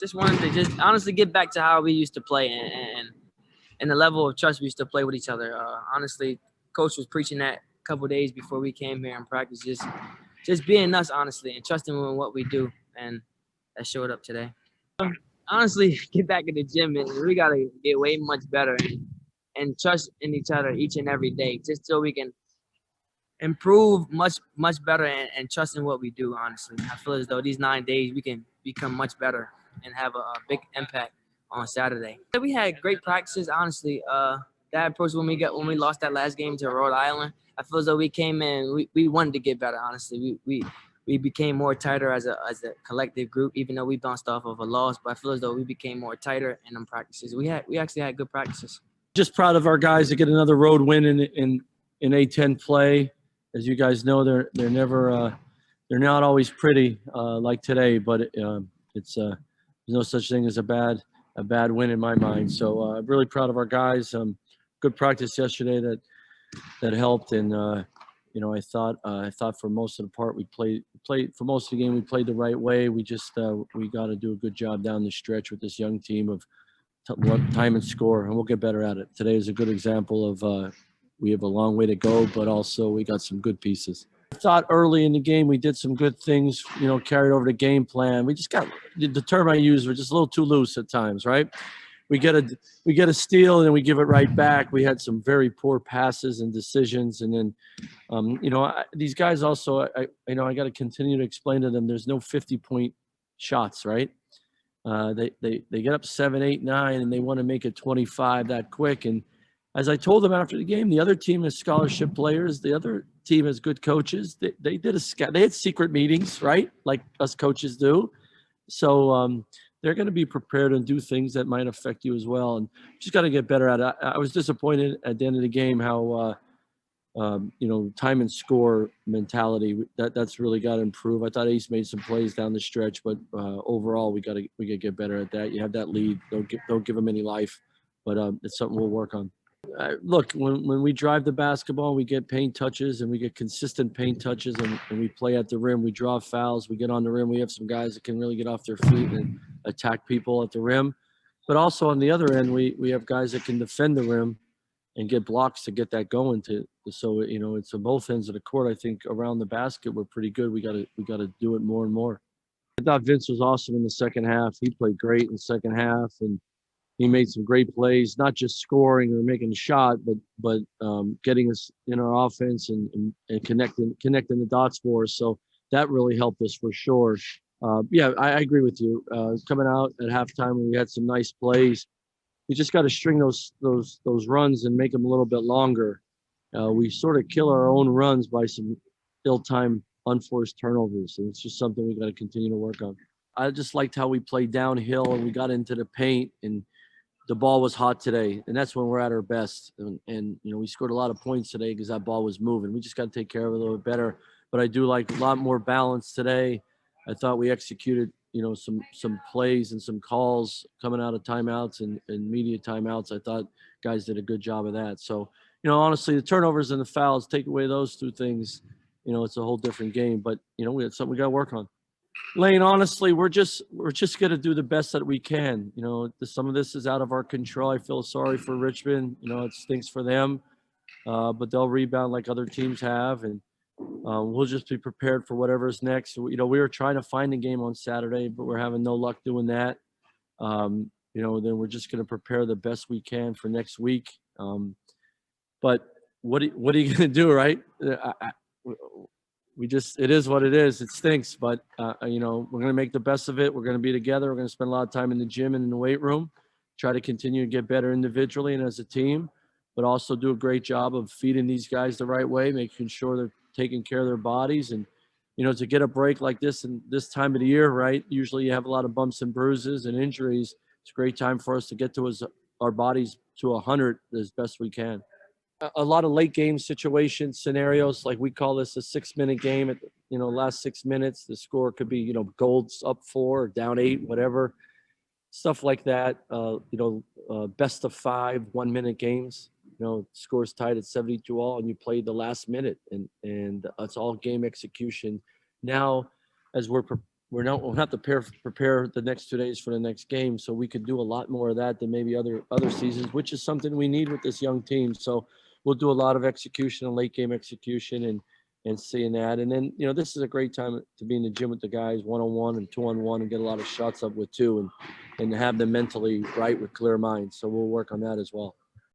Just wanted to just honestly get back to how we used to play and the level of trust we used to play with each other. Honestly, coach was preaching that a couple of days before we came here in practice, just being us, honestly, and trusting in what we do, and that showed up today. Honestly, get back in the gym, and we gotta get way much better and trust in each other each and every day, just so we can improve much better and trust in what we do. Honestly, I feel as though these 9 days we can become much better and have a big impact on Saturday. We had great practices. Honestly, that approach when we lost that last game to Rhode Island, I feel as though we came in, we wanted to get better. Honestly, we became more tighter as a collective group, even though we bounced off of a loss. But I feel as though we became more tighter in them practices. We actually had good practices. Just proud of our guys to get another road win in A10 play. As you guys know, they're never they're not always pretty like today, but it's there's no such thing as a bad win in my mind. So I'm really proud of our guys. Good practice yesterday that helped, and you know, I thought for most of the part we played for most of the game we played the right way. We just we got to do a good job down the stretch with this young team of time and score, and we'll get better at it. Today is a good example of we have a long way to go, but also we got some good pieces. I thought early in the game we did some good things, you know, carried over the game plan. We just got the term I used, we're just a little too loose at times, right? We get a steal and then we give it right back. We had some very poor passes and decisions, and then you know, these guys also, I got to continue to explain to them there's no 50-point shots, right? They get up 7, 8, 9, and they want to make it 25 that quick. And as I told them after the game, the other team is scholarship players. The other team is good coaches. They had secret meetings, right? Like us coaches do. So they're going to be prepared and do things that might affect you as well. And just got to get better at it. I was disappointed at the end of the game how, you know, time and score mentality, that's really got to improve. I thought Ace made some plays down the stretch, but overall we got to get better at that. You have that lead. Don't give them any life, but it's something we'll work on. Look, when we drive the basketball, we get paint touches and we get consistent paint touches, and we play at the rim. We draw fouls. We get on the rim. We have some guys that can really get off their feet and attack people at the rim. But also on the other end, we have guys that can defend the rim and get blocks to get that going. So you know, it's on both ends of the court. I think around the basket we're pretty good. We got to do it more and more. I thought Vince was awesome in the second half. He played great in the second half, and he made some great plays, not just scoring or making a shot, but getting us in our offense and connecting the dots for us. So that really helped us for sure. Yeah, I agree with you. Coming out at halftime, we had some nice plays. You just got to string those runs and make them a little bit longer. We sort of kill our own runs by some ill-timed, unforced turnovers, and it's just something we got to continue to work on. I just liked how we played downhill and we got into the paint, and the ball was hot today, and that's when we're at our best. And you know, we scored a lot of points today because that ball was moving. We just got to take care of it a little bit better. But I do like a lot more balance today. I thought we executed, you know, some plays and some calls coming out of timeouts and media timeouts. I thought guys did a good job of that. So, you know, honestly, the turnovers and the fouls, take away those two things, you know, it's a whole different game. But, you know, it's something we got to work on. Lane, honestly, we're just going to do the best that we can. You know, some of this is out of our control. I feel sorry for Richmond. You know, it stinks for them, but they'll rebound like other teams have, and we'll just be prepared for whatever's next. You know, we were trying to find a game on Saturday, but we're having no luck doing that. You know, then we're just going to prepare the best we can for next week. But what are you going to do, right? It is what it is. It stinks, but you know, we're going to make the best of it. We're going to be together. We're going to spend a lot of time in the gym and in the weight room, try to continue to get better individually and as a team, but also do a great job of feeding these guys the right way, making sure they're taking care of their bodies. And, you know, to get a break like this and this time of the year, right? Usually you have a lot of bumps and bruises and injuries. It's a great time for us to get to our bodies to 100 as best we can. A lot of late game situations, scenarios, like we call this a 6-minute game. At, you know, last 6 minutes, the score could be, you know, Gold's up 4 or down 8, whatever, stuff like that. You know, best of 5 1-minute games. You know, scores tied at 72 all, and you played the last minute, and it's all game execution. Now, as we're we'll have to prepare the next 2 days for the next game, so we could do a lot more of that than maybe other seasons, which is something we need with this young team. So we'll do a lot of execution and late game execution and seeing that. And then, this is a great time to be in the gym with the guys 1-on-1 and 2-on-1 and get a lot of shots up with two and have them mentally right with clear minds. So we'll work on that as well.